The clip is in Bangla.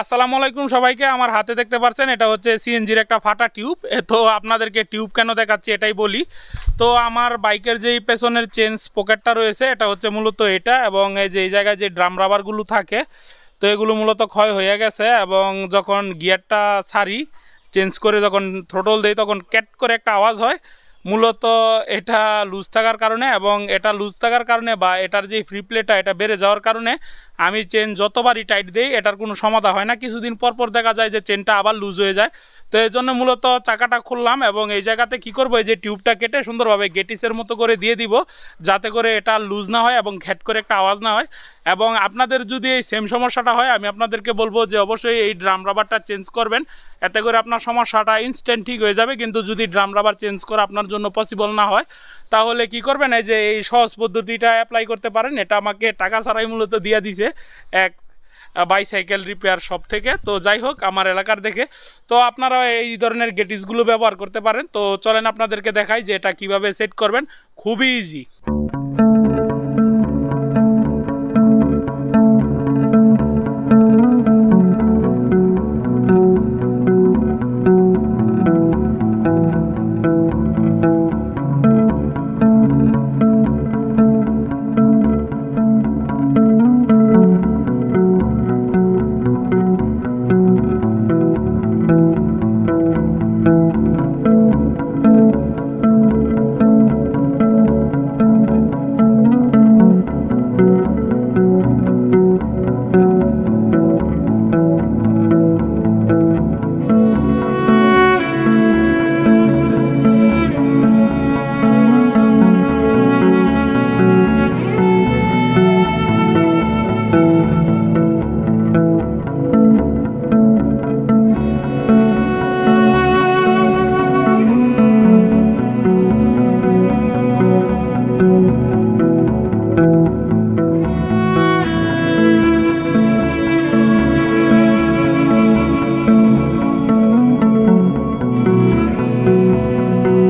আসসালামু আলাইকুম সবাইকে। আমার হাতে দেখতে পাচ্ছেন এটা হচ্ছে সিএনজির একটা ফাটা টিউব। তো আপনাদেরকে টিউব কেন দেখাচ্ছি এটাই বলি। তো আমার বাইকের যেই পেছনের চেঞ্জ পকেটটা রয়েছে এটা হচ্ছে মূলত এটা, এবং এই যে এই জায়গায় যে ড্রাম রাবারগুলো থাকে তো এগুলো মূলত ক্ষয় হয়ে গেছে, এবং যখন গিয়ারটা ছাড়ি চেঞ্জ করে যখন থ্রোটল দেই তখন ক্যাট করে একটা আওয়াজ হয়। মূলত এটা লুজ থাকার কারণে, এবং এটা লুজ থাকার কারণে বা এটার যে ফ্রি প্লেটা এটা বেড়ে যাওয়ার কারণে আমি চেন যতবারই টাইট দিই এটার কোনো সমাধা হয় না। কিছুদিন পর পর দেখা যায় যে চেনটা আবার লুজ হয়ে যায়। তো এই জন্য মূলত চাকাটা খুললাম, এবং এই জায়গাতে কি করবো, এই যে টিউবটা কেটে সুন্দরভাবে গেটিসের মতো করে দিয়ে দিব, যাতে করে এটা লুজ না হয় এবং ঘ্যাট করে একটা আওয়াজ না হয়। এবং আপনাদের যদি এই সেম সমস্যাটা হয় আমি আপনাদেরকে বলবো যে অবশ্যই এই ড্রাম রাবারটা চেঞ্জ করবেন, এতে করে আপনার সমস্যাটা ইনস্ট্যান্ট ঠিক হয়ে যাবে। কিন্তু যদি ড্রাম রাবার চেঞ্জ করা আপনার জন্য পসিবল না হয় তাহলে কি করবেন, এই যে এই সহজ পদ্ধতিটা অ্যাপ্লাই করতে পারেন। এটা আমাকে টাকা ছাড়াই মূলত দিয়ে দিছে এক বাইসাইকেল রিপেয়ার শপ থেকে। তো যাই হোক, আমার এলাকার দেখে তো আপনারা এই ধরনের গেটিসগুলো ব্যবহার করতে পারেন। তো চলেন আপনাদেরকে দেখাই যে এটা কিভাবে সেট করবেন, খুবই ইজি।